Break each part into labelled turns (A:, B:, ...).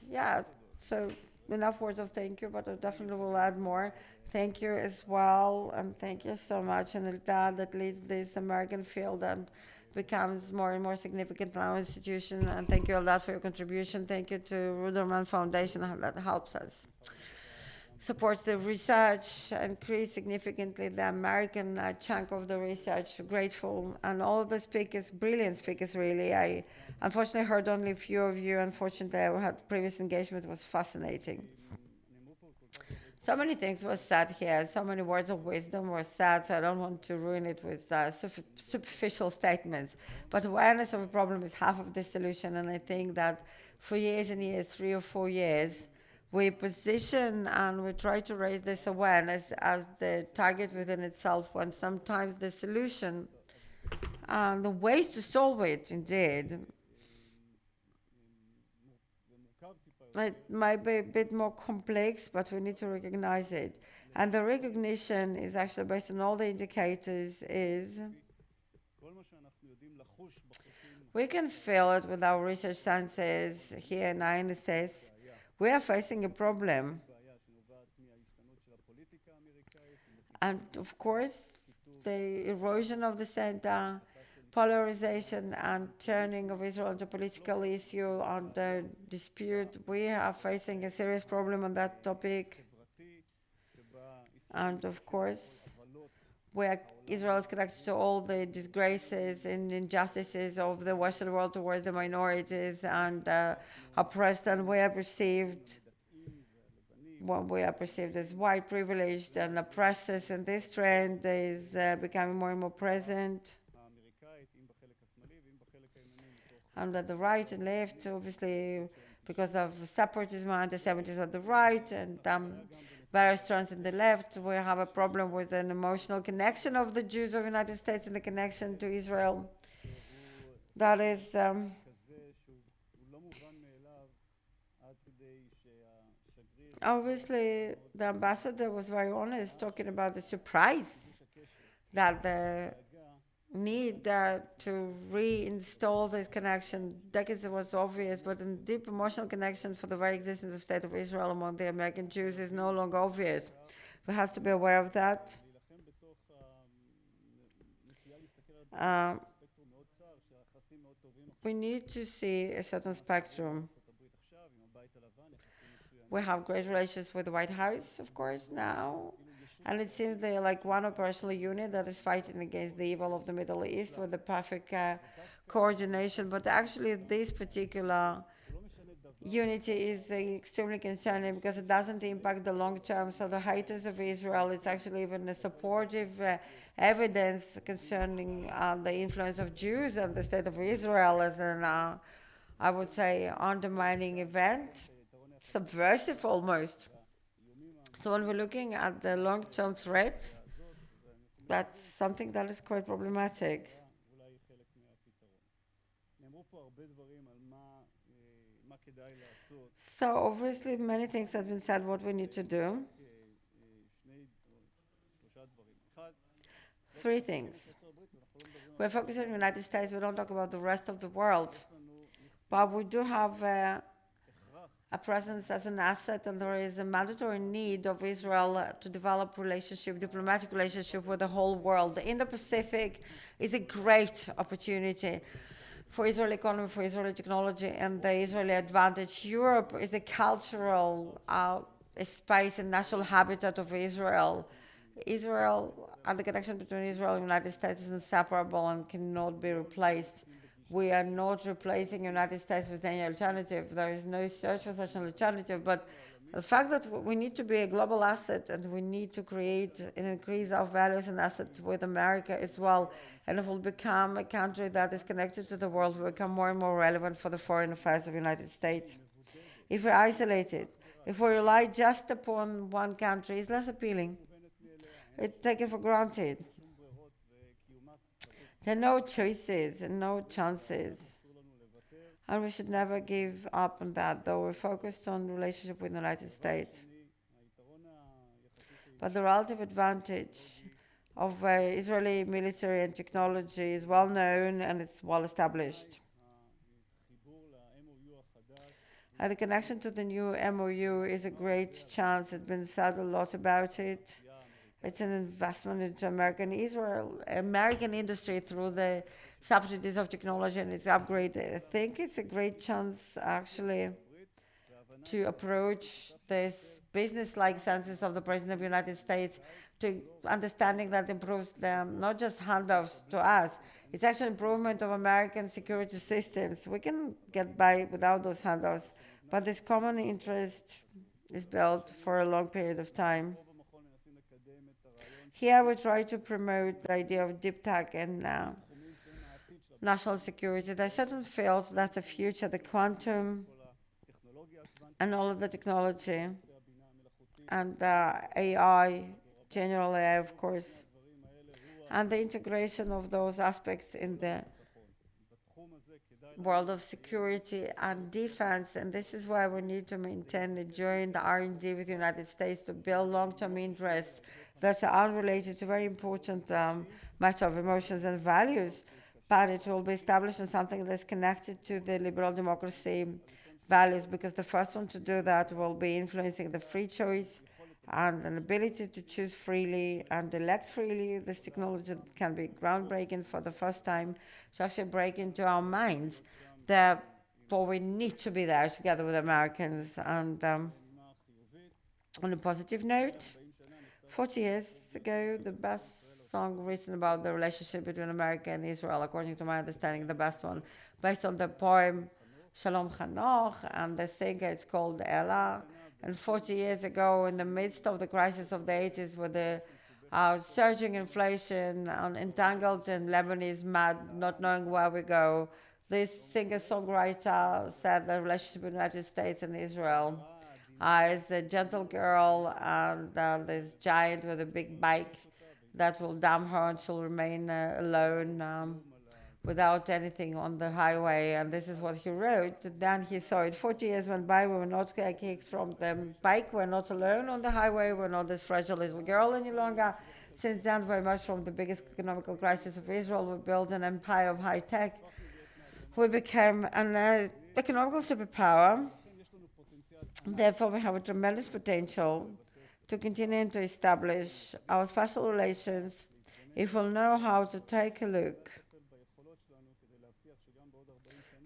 A: yeah, so enough words of thank you, but I definitely will add more. Thank you as well, and thank you so much. And Eldad that leads this American field and becomes more and more significant in our institution. And thank you, Eldad, for your contribution. Thank you to Ruderman Foundation that helps us supports the research, increase significantly the American chunk of the research. Grateful, and all of the speakers, brilliant speakers, really. I unfortunately heard only a few of you. Unfortunately, I had previous engagement. It was fascinating. So many things were said here. So many words of wisdom were said. So I don't want to ruin it with superficial statements. But awareness of a problem is half of the solution. And I think that for years and years, 3 or 4 years, we position and we try to raise this awareness as the target within itself, when sometimes the solution and the ways to solve it, indeed, it might be a bit more complex, but we need to recognize it. And the recognition is actually based on all the indicators is we can feel it with our research senses here in INSS. We are facing a problem. And of course, the erosion of the center, polarization and turning of Israel into a political issue on the dispute. We are facing a serious problem on that topic. And of course, where Israel is connected to all the disgraces and injustices of the Western world towards the minorities and oppressed, and we are perceived when we are perceived as white privileged and oppressors, and this trend is becoming more and more present. And at the right and left, obviously, because of separatism and anti-Semitism at the right, and various strands in the left, we have a problem with an emotional connection of the Jews of the United States and the connection to Israel. That is obviously the ambassador was very honest, talking about the surprise that the need to reinstall this connection. Decades it was obvious, but a deep emotional connection for the very existence of State of Israel among the American Jews is no longer obvious. We have to be aware of that. Uh, we need to see a certain spectrum. We have great relations with the White House, of course, now. And it seems they're like one operational unit that is fighting against the evil of the Middle East with the perfect coordination. But actually, this particular unity is extremely concerning because it doesn't impact the long term. So the haters of Israel, it's actually even a supportive evidence concerning the influence of Jews and the state of Israel as an, I would say, undermining event, subversive almost. So when we're looking at the long-term threats, that's something that is quite problematic. So obviously many things have been said what we need to do. Three things. We're focusing on the United States, we don't talk about the rest of the world. But we do have a presence as an asset, and there is a mandatory need of Israel to develop relationship, diplomatic relationship with the whole world. The Indo-Pacific is a great opportunity for Israeli economy, for Israeli technology, and the Israeli advantage. Europe is a cultural space and natural habitat of Israel. Israel and the connection between Israel and the United States is inseparable and cannot be replaced. We are not replacing the United States with any alternative. There is no search for such an alternative. But the fact that we need to be a global asset and we need to create and increase our values and assets with America as well. And if we'll become a country that is connected to the world, we become more and more relevant for the foreign affairs of the United States. If we're isolated, if we rely just upon one country, it's less appealing. It's taken for granted. There are no choices and no chances. And we should never give up on that, though we're focused on the relationship with the United States. But the relative advantage of Israeli military and technology is well known and it's well established. And the connection to the new MOU is a great chance. It's been said a lot about it. It's an investment into American industry through the subsidies of technology and its upgrade. I think it's a great chance actually to approach this business-like senses of the President of the United States to understanding that improves them, not just handouts to us, it's actually improvement of American security systems. We can get by without those handouts, but this common interest is built for a long period of time. Here we try to promote the idea of deep tech and national security. There are certain fields that the future, the quantum and all of the technology and AI, general AI, of course, and the integration of those aspects in the world of security and defense. And this is why we need to maintain a joint R&D with the United States to build long-term interests that are unrelated to very important matter of emotions and values, but it will be established in something that's connected to the liberal democracy values, because the first one to do that will be influencing the free choice and an ability to choose freely and elect freely. This technology can be groundbreaking for the first time to actually break into our minds. Therefore, we need to be there together with Americans. And on a positive note, 40 years ago, the best song written about the relationship between America and Israel, according to my understanding, the best one, based on the poem Shalom Chanoch, and the singer, it's called Ella. And 40 years ago, in the midst of the crisis of the 80s, with the surging inflation, entangled in Lebanese mud, not knowing where we go, this singer-songwriter said the relationship between the United States and Israel is a gentle girl and this giant with a big bike that will damn her and she'll remain alone without anything on the highway. And this is what he wrote. Then he saw it. 40 years went by. We were not kicked from the bike. We're not alone on the highway. We're not this fragile little girl any longer. Since then, very much from the biggest economical crisis of Israel, we built an empire of high tech. We became an economical superpower. Therefore, we have a tremendous potential to continue to establish our special relations if we'll know how to take a look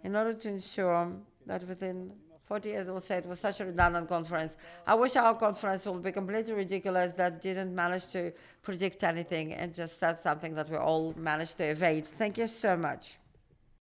A: in order to ensure that within 40 years, we'll say it was such a redundant conference. I wish our conference would be completely ridiculous that didn't manage to predict anything and just said something that we all managed to evade. Thank you so much.